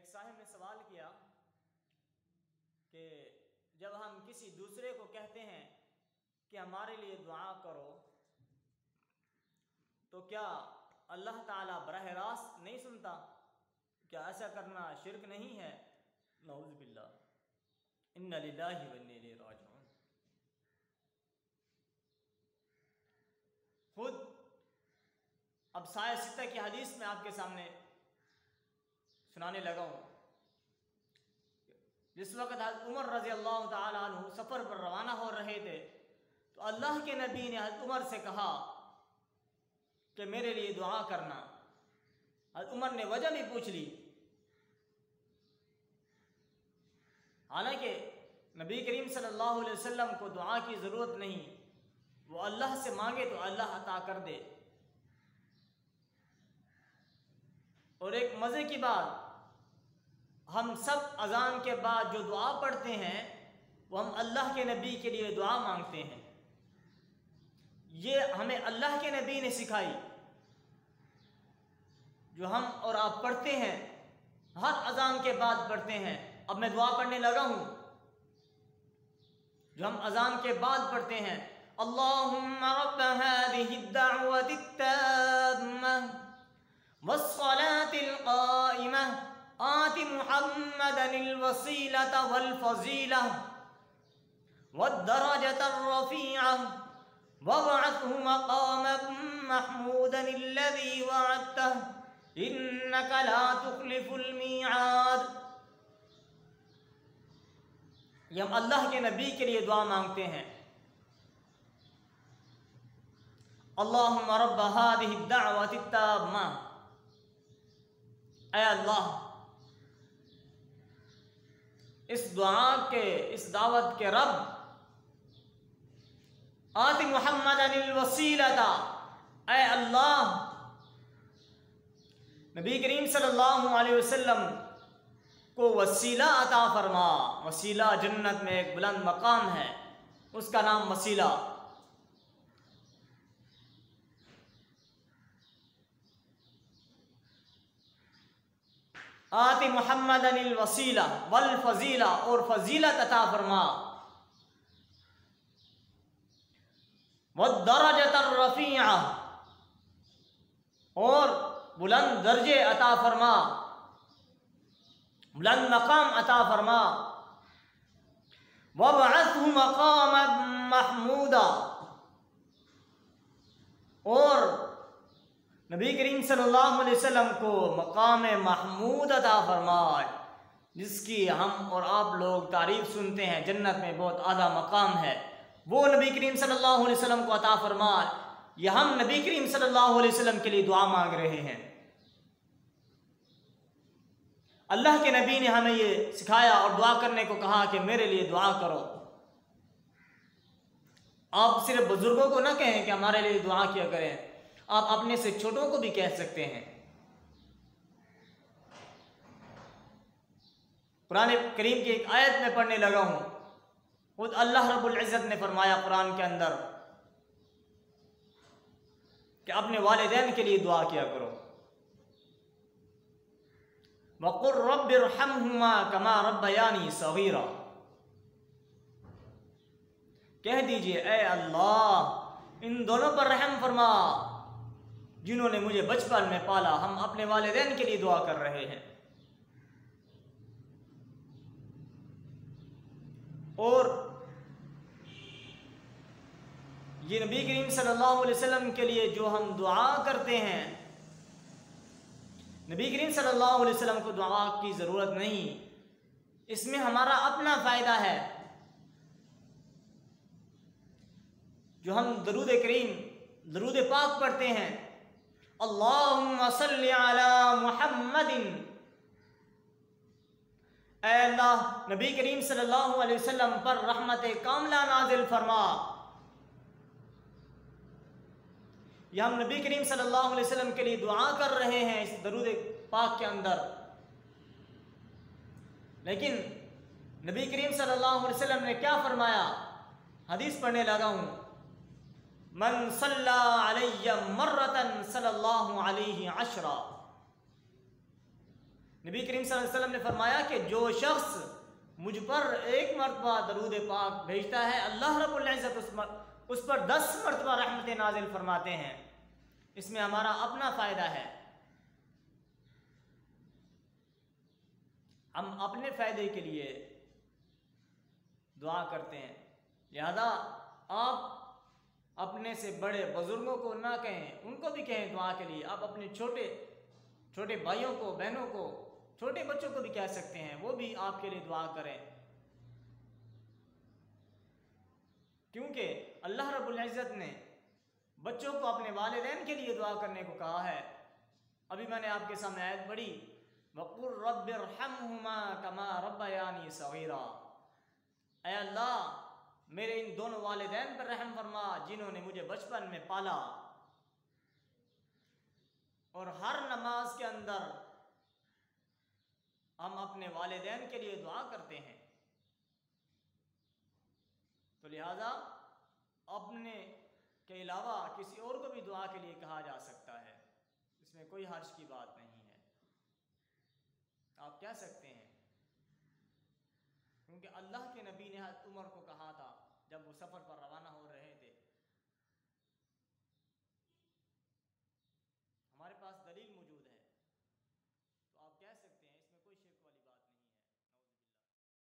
एक साहिब ने सवाल किया कि जब हम किसी दूसरे को कहते हैं कि हमारे लिए दुआ करो, तो क्या अल्लाह ताला बराह रास्त नहीं सुनता? क्या ऐसा करना शिर्क नहीं है? नऊज़ बिल्लाह, इन्ना लिल्लाहि व इन्ना इलैहि राजिऊन। खुद अब साया सित्ता की हदीस में आपके सामने सुनाने लगा हूँ। जिस वक़्त हज़रत उमर रज़ी अल्लाह तआला अन्हु सफ़र पर रवाना हो रहे थे, तो अल्लाह के नबी ने हज़रत उमर से कहा कि मेरे लिए दुआ करना। हज़रत उमर ने वजह भी पूछ ली। हालांकि नबी करीम सल्लल्लाहु अलैहि वसल्लम को दुआ की ज़रूरत नहीं, वो अल्लाह से मांगे तो अल्लाह अता कर दे। और एक मज़े की बात, हम सब अज़ान के बाद जो दुआ पढ़ते हैं वो हम अल्लाह के नबी के लिए दुआ मांगते हैं। ये हमें अल्लाह के नबी ने सिखाई। जो हम और आप पढ़ते हैं, हर अज़ान के बाद पढ़ते हैं। अब मैं दुआ पढ़ने लगा हूँ। जो हम अज़ान के बाद पढ़ते हैं, अल्लाहुम्मा रब्ब हाज़िहि द्दअवति त्ताम्मह वस्सलातिल क़ाइमह आति मुहम्मदनिल वसीलता वल फ़ज़ीलह वद्दरजतर रफ़ीअह वबअथहु मक़ामम महमूदनिल्लज़ी वअदतह इन्नका ला तुख़लिफ़ुल मीआद। ये हम अल्लाह के नबी के लिए दुआ मांगते हैं। अल्लाहुम्मा रब्ब हाज़िहि द्दअवति त्ताम्मह, ऐ अल्लाह, इस दुआ के, इस दावत के रब, आति मुहम्मदनिल वसीलता, ऐ अल्लाह, नबी करीम सल्लल्लाहु अलैहि वसल्लम को वसीला अता फरमा। वसीला जन्नत में एक बुलंद मकाम है, उसका नाम वसीला। आति मुहम्मदनिल वसीला वल फ़ज़ीला, और फ़ज़ीलत अता फरमा। वद्दरजतर रफ़ीअ, और बुलंद दर्जे अता फरमा, बुलंद मकाम अता फरमा। वबअथहु मक़ामम महमूदा, और नबी करीम सल्लल्लाहु अलैहि वसल्लम को मकाम महमूद अता फरमाए, जिसकी हम और आप लोग तारीफ सुनते हैं। जन्नत में बहुत आला मकाम है, वो नबी करीम सल्लल्लाहु अलैहि वसल्लम को अता फरमाए। यह हम नबी करीम सल्लल्लाहु अलैहि वसल्लम के लिए दुआ मांग रहे हैं। अल्लाह के नबी ने हमें ये सिखाया और दुआ करने को कहा कि मेरे लिए दुआ करो। आप सिर्फ बुजुर्गों को ना कहें कि हमारे लिए दुआ किया करें, आप अपने से छोटों को भी कह सकते हैं। कुरान करीम की एक आयत में पढ़ने लगा हूं, खुद अल्लाह रब्बुल इज़्ज़त ने फरमाया कुरान के अंदर कि अपने वालिदैन के लिए दुआ किया करो। वक़ुर रब्बिरहम्हुमा कमा रब्बयानी सगीरा, कह दीजिए ऐ अल्लाह, इन दोनों पर रहम फरमा जिन्होंने मुझे बचपन में पाला। हम अपने वालिदैन के लिए दुआ कर रहे हैं। और ये नबी करीम सल्लल्लाहु अलैहि वसल्लम के लिए जो हम दुआ करते हैं, नबी करीम सल्लल्लाहु अलैहि वसल्लम को दुआ की ज़रूरत नहीं। इसमें हमारा अपना फ़ायदा है। जो हम दरूद करीम, दरूद पाक पढ़ते हैं, अल्लाहुम्मा सल्लि अला मुहम्मदिन, ऐ अल्लाह, नबी करीम सल्लल्लाहु अलैहि वसल्लम पर रहमत कामला नाजिल फरमा। यह हम नबी करीम सल्लल्लाहु अलैहि वसल्लम के लिए दुआ कर रहे हैं इस दरूद पाक के अंदर। लेकिन नबी करीम सल्लल्लाहु अलैहि वसल्लम ने क्या फरमाया? हदीस पढ़ने लगा हूँ, मन सल्ला अलैया मर्रतन सल्लल्लाहु अलैहि अशरा, नबी करीम सल्लल्लाहु अलैहि वसल्लम ने फरमाया कि जो शख्स मुझ पर एक मरतबा दरूद पाक भेजता है, अल्लाह रब्बुल इज़्ज़त उस पर 10 मरतबा रहमत नाजिल फरमाते हैं। इसमें हमारा अपना फ़ायदा है, हम अपने फ़ायदे के लिए दुआ करते हैं। लिहाजा आप अपने से बड़े बुज़ुर्गों को ना कहें, उनको भी कहें दुआ के लिए। आप अपने छोटे छोटे भाइयों को, बहनों को, छोटे बच्चों को भी कह सकते हैं, वो भी आपके लिए दुआ करें, क्योंकि अल्लाह रब्बुल इज़्ज़त ने बच्चों को अपने वालिदैन के लिए दुआ करने को कहा है। अभी मैंने आपके सामने आयत पढ़ी, वक़ुर रब्बिरहम्हुमा कमा रब्बयानी सगीरा। ऐ अल्लाह, मेरे इन दोनों वालिदैन पर रहम फरमा जिन्होंने मुझे बचपन में पाला। और हर नमाज के अंदर हम अपने वालिदैन के लिए दुआ करते हैं, तो लिहाजा अपने के अलावा किसी और को भी दुआ के लिए कहा जा सकता है, इसमें कोई हर्ज की बात नहीं है। आप कह सकते हैं, क्योंकि अल्लाह के नबी ने हज़रत उमर को कहा था जब वो सफ़र पर